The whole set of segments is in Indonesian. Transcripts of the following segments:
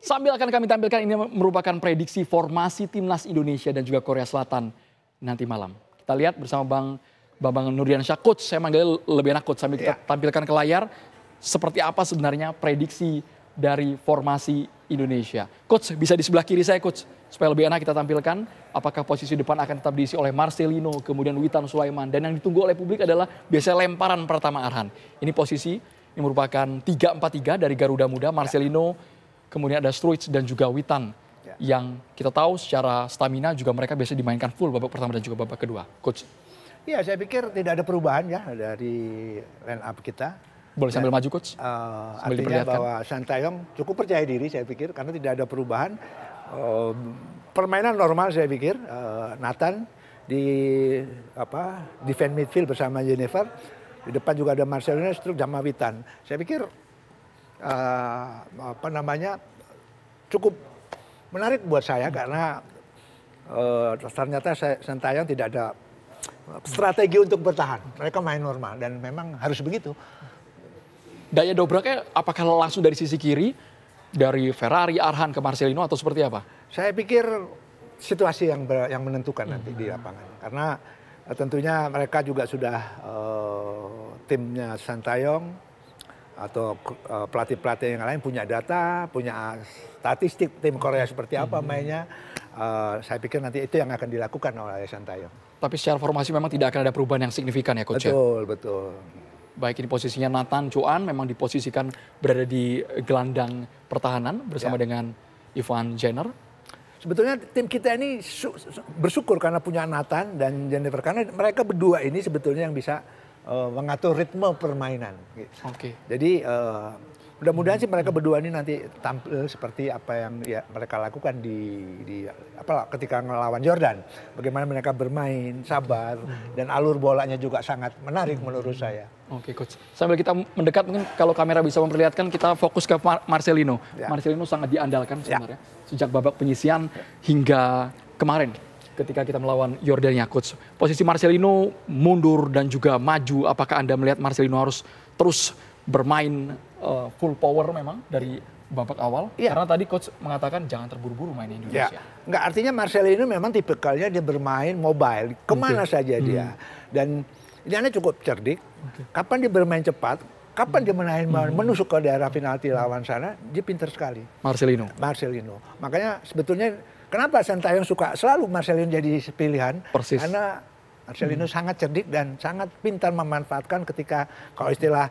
Sambil akan kami tampilkan ini merupakan prediksi formasi timnas Indonesia dan juga Korea Selatan nanti malam. Kita lihat bersama Bang Bambang Nurdiansyah, Coach. Saya manggilnya lebih enak Coach, sambil kita tampilkan ke layar seperti apa sebenarnya prediksi dari formasi Indonesia. Coach, bisa di sebelah kiri saya Coach, supaya lebih enak kita tampilkan apakah posisi depan akan tetap diisi oleh Marcelino, kemudian Witan Sulaiman, dan yang ditunggu oleh publik adalah biasanya lemparan Pratama Arhan. Ini posisi yang merupakan 3-4-3 dari Garuda Muda, Marcelino, kemudian ada Struij dan juga Witan. Yang kita tahu secara stamina juga mereka biasa dimainkan full babak pertama dan juga babak kedua. Coach. Iya, saya pikir tidak ada perubahan ya dari line up kita. Boleh sambil maju Coach? Artinya bahwa Sintayong cukup percaya diri saya pikir karena tidak ada perubahan. Permainan normal saya pikir. Nathan di defense midfield bersama Jennifer. Di depan juga ada Marcelino, Struij, sama Witan. Saya pikir cukup menarik buat saya karena ternyata Sintayong tidak ada strategi untuk bertahan. Mereka main normal dan memang harus begitu. Daya dobraknya apakah langsung dari sisi kiri, dari Ferrari, Arhan ke Marcelino atau seperti apa? Saya pikir situasi yang menentukan nanti di lapangan. Karena tentunya mereka juga sudah timnya Sintayong atau pelatih-pelatih yang lain punya data, punya statistik tim Korea seperti apa mainnya. Saya pikir nanti itu yang akan dilakukan oleh Sintayong. Tapi secara formasi memang tidak akan ada perubahan yang signifikan ya Coach? Betul, betul. Baik, ini posisinya Nathan Chuan memang diposisikan berada di gelandang pertahanan bersama dengan Ivan Jenner. Sebetulnya tim kita ini bersyukur karena punya Nathan dan Jennifer. Karena mereka berdua ini sebetulnya yang bisa mengatur ritme permainan. Oke. Jadi mudah-mudahan sih mereka berdua ini nanti tampil seperti apa yang mereka lakukan ketika ngelawan Jordan. Bagaimana mereka bermain, sabar, dan alur bolanya juga sangat menarik menurut saya. Oke Coach, sambil kita mendekat mungkin kalau kamera bisa memperlihatkan kita fokus ke Marcelino. Marcelino sangat diandalkan sebenarnya sejak babak penyisian hingga kemarin ketika kita melawan Yordania Coach. Posisi Marcelino mundur dan juga maju, apakah Anda melihat Marcelino harus terus bermain full power memang dari babak awal? Karena tadi Coach mengatakan jangan terburu-buru main Indonesia. Enggak, artinya Marcelino memang tipikalnya dia bermain mobile, kemana saja dia. Dan dia cukup cerdik. Kapan dia bermain cepat, kapan dia menusuk ke daerah penalti lawan sana, dia pintar sekali. Marcelino. Makanya sebetulnya kenapa Sintayong suka selalu Marcelino jadi pilihan? Persis. Karena Marcelino sangat cerdik dan sangat pintar memanfaatkan ketika kalau istilah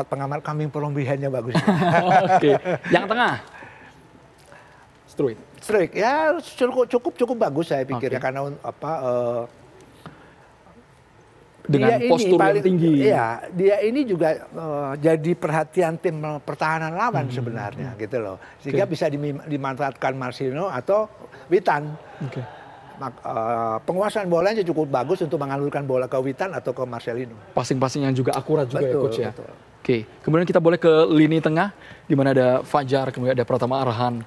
pengamat coming from behind-nya bagus. Oke. Yang tengah. Struij ya cukup bagus saya pikir ya karena dengan postur yang tinggi. Iya, dia ini juga jadi perhatian tim pertahanan lawan sebenarnya gitu loh. Sehingga bisa dimanfaatkan Marcelino atau Witan. Penguasaan bolanya cukup bagus untuk mengalurkan bola ke Witan atau ke Marcelino. Passing-passing yang juga akurat juga ya Coach ya. Oke, kemudian kita boleh ke lini tengah di mana ada Fajar, kemudian ada Pratama Arhan,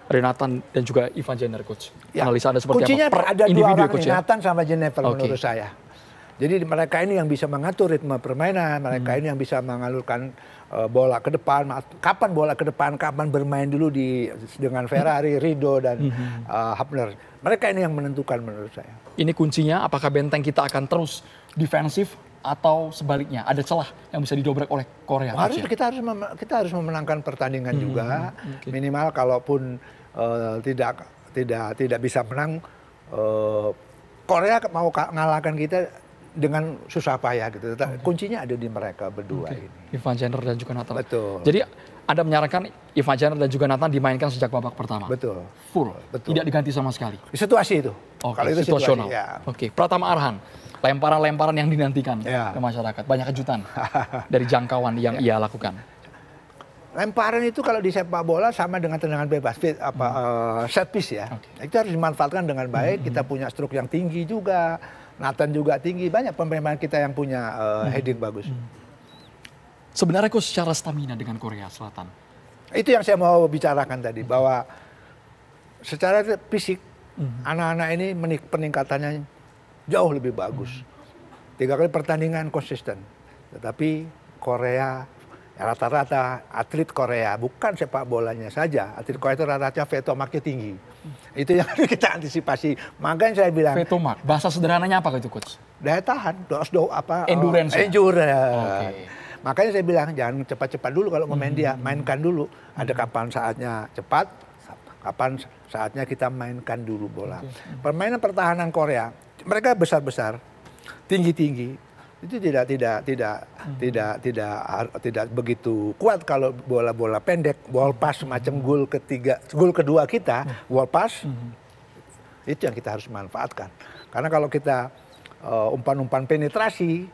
Renatan dan juga Ivan Jenner Coach. Analisa Anda seperti kuncinya apa? Ada dua orang Coach, Nathan sama Jennifer menurut saya. Jadi mereka ini yang bisa mengatur ritme permainan, mereka ini yang bisa mengalurkan bola ke depan, kapan bola ke depan, kapan bermain dulu dengan Ferrari, Rido dan Hapner. Mereka ini yang menentukan menurut saya. Ini kuncinya, apakah benteng kita akan terus defensif atau sebaliknya ada celah yang bisa didobrak oleh Korea? Kita harus memenangkan pertandingan juga, minimal kalaupun tidak bisa menang, Korea mau ngalahkan kita dengan susah payah gitu. Kuncinya ada di mereka berdua ini. Ivan Jenner dan juga Nathan. Betul. Jadi Anda menyarankan Ivan Jenner dan juga Nathan dimainkan sejak babak pertama? Betul. Full? Betul. Tidak diganti sama sekali? Situasi itu. Kalau itu situasional. Oke, Pratama Arhan. Lemparan-lemparan yang dinantikan ke masyarakat. Banyak kejutan dari jangkauan yang ia lakukan. Lemparan itu kalau di sepak bola sama dengan tendangan bebas, set piece ya. Itu harus dimanfaatkan dengan baik. Kita punya stroke yang tinggi juga. Nathan juga tinggi, banyak pemain kita yang punya heading bagus. Sebenarnya kok secara stamina dengan Korea Selatan? Itu yang saya mau bicarakan tadi, bahwa secara fisik anak-anak ini peningkatannya jauh lebih bagus. 3 kali pertandingan konsisten. Tetapi Korea rata-rata atlet Korea, bukan sepak bolanya saja, atlet Korea itu rata-rata veto marknya tinggi. Itu yang harus kita antisipasi. Makanya saya bilang Veto mark, bahasa sederhananya apa itu coach? daya tahan, Endurance. Endurance. Makanya saya bilang jangan cepat-cepat dulu kalau mau main dia, mainkan dulu. Ada kapan saatnya cepat, kapan saatnya kita mainkan dulu bola. Permainan pertahanan Korea, mereka besar-besar, tinggi-tinggi. Itu tidak begitu kuat kalau bola-bola pendek, ball pass semacam gol kedua kita, ball pass. Itu yang kita harus manfaatkan. Karena kalau kita umpan-umpan penetrasi,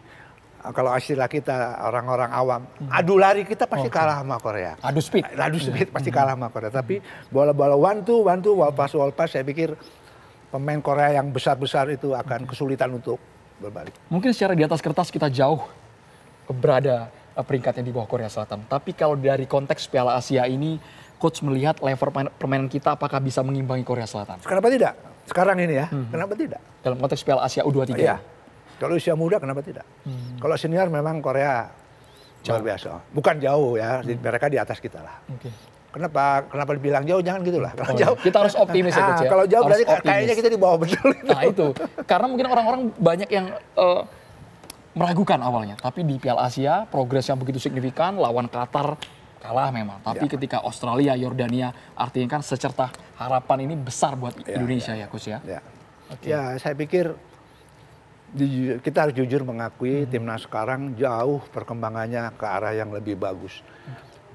kalau istilah kita orang-orang awam, adu lari kita pasti kalah sama Korea. Adu speed Pasti kalah sama Korea. Tapi bola-bola one two, wall pass, saya pikir pemain Korea yang besar-besar itu akan kesulitan untuk berbalik. Mungkin secara di atas kertas kita jauh berada peringkatnya di bawah Korea Selatan. Tapi kalau dari konteks Piala Asia ini, coach melihat level permainan kita apakah bisa mengimbangi Korea Selatan? Kenapa tidak? Sekarang ini ya, kenapa tidak? Dalam konteks Piala Asia U23? Iya. Kalau usia muda kenapa tidak? Kalau senior memang Korea luar biasa. Bukan jauh ya, mereka di atas kita lah. Kenapa dibilang jauh? Jangan gitulah. Kalau jauh kita harus optimis ya coach ya. Kalau jauh berarti kayaknya kita di bawah betul. Nah itu, karena mungkin orang-orang banyak yang meragukan awalnya. Tapi di Piala Asia progres yang begitu signifikan, lawan Qatar kalah memang. Tapi ketika Australia, Yordania, artinya kan secerta harapan ini besar buat Indonesia ya coach ya. Ya saya pikir kita harus jujur mengakui timnas sekarang jauh perkembangannya ke arah yang lebih bagus.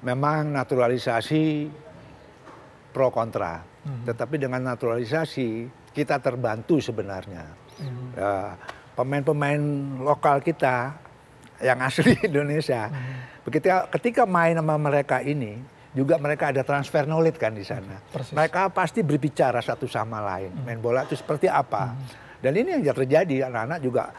Memang naturalisasi pro kontra, tetapi dengan naturalisasi kita terbantu sebenarnya. Pemain-pemain lokal kita yang asli Indonesia, ketika main sama mereka ini, juga mereka ada transfer knowledge kan di sana. Mereka pasti berbicara satu sama lain, main bola itu seperti apa. Dan ini yang terjadi, anak-anak juga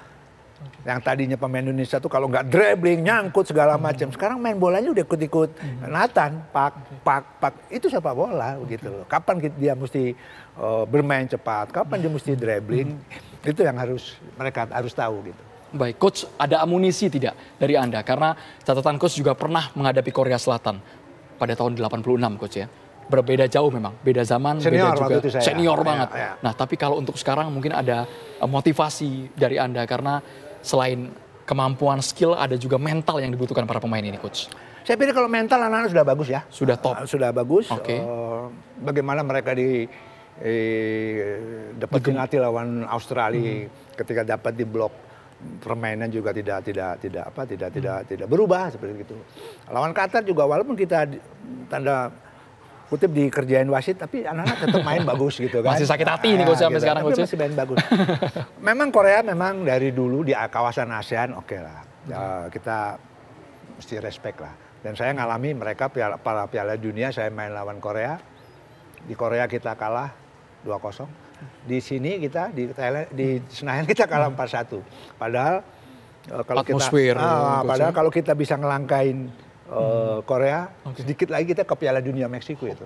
yang tadinya pemain Indonesia tuh kalau nggak dribbling, nyangkut segala macam. Sekarang main bolanya udah ikut-ikut Nathan, pak, itu sepak bola begitu loh. Kapan dia mesti bermain cepat, kapan dia mesti dribbling, itu yang mereka harus tahu gitu. Baik, coach, ada amunisi tidak dari Anda? Karena catatan coach juga pernah menghadapi Korea Selatan pada tahun 86 coach ya. Berbeda jauh memang, beda zaman, senior, beda juga senior banget. Ya. Nah, tapi kalau untuk sekarang mungkin ada motivasi dari Anda karena selain kemampuan skill ada juga mental yang dibutuhkan para pemain ini, coach. Saya pikir kalau mental anak-anak sudah bagus ya. Sudah top. Sudah bagus. Oke. Bagaimana mereka dapat penalti lawan Australia ketika dapat di blok, permainan juga tidak berubah seperti itu. Lawan Qatar juga walaupun kita tanda kutip dikerjain wasit, tapi anak-anak tetap main bagus gitu kan. Masih sakit hati ini coach sampai gitu. sekarang coach. Masih main bagus. Memang Korea memang dari dulu di kawasan ASEAN oke lah. Kita mesti respect lah. Dan saya ngalami mereka para Piala Dunia saya main lawan Korea. Di Korea kita kalah 2-0. Di sini kita di Thailand, di Senayan kita kalah 4-1. Padahal kalau kita bisa ngelangkain Korea, sedikit lagi kita ke Piala Dunia Meksiko itu.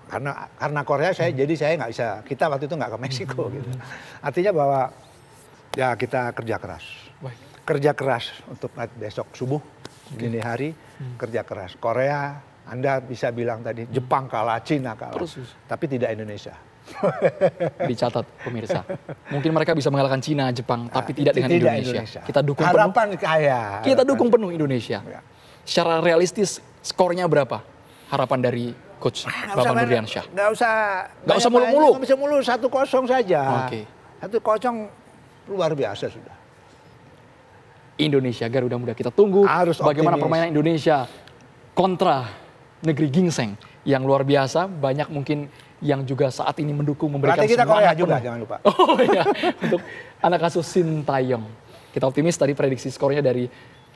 Karena Korea jadi saya nggak bisa, kita waktu itu nggak ke Meksiko gitu. Artinya bahwa ya kita kerja keras. Kerja keras untuk besok subuh, dini hari, kerja keras. Korea, Anda bisa bilang tadi, Jepang kalah, Cina kalah, tapi tidak Indonesia. Dicatat pemirsa. Mungkin mereka bisa mengalahkan Cina, Jepang, tapi tidak dengan Indonesia. Kita dukung harapan penuh. Kita dukung penuh Indonesia. Secara realistis skornya berapa? Harapan dari coach Bapak Nurdiansyah. Nggak usah muluk-muluk. Nggak usah muluk, 1-0 saja. 1-0 luar biasa sudah. Indonesia Garuda Muda, kita tunggu bagaimana permainan Indonesia kontra negeri gingseng yang luar biasa. Banyak mungkin yang juga saat ini mendukung, memberikan kita Korea juga, jangan lupa. Oh iya, untuk anak asuh Sintayong. Kita optimis tadi prediksi skornya dari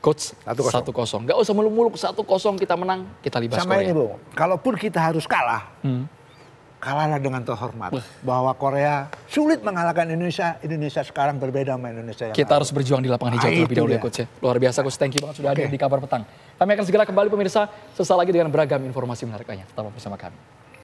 coach 1-0. Nggak usah muluk-muluk, 1-0 kita menang, kita libas Sama Korea. ini Bu, kalaupun kita harus kalah, kalahlah dengan terhormat. Bahwa Korea sulit mengalahkan Indonesia. Indonesia sekarang berbeda sama Indonesia yang kita harus berjuang di lapangan hijau terlebih dahulu ya coach ya. Luar biasa coach, thank you banget sudah hadir di Kabar Petang. Kami akan segera kembali pemirsa, sesaat lagi dengan beragam informasi menarik lainnya. Tetap bersama kami.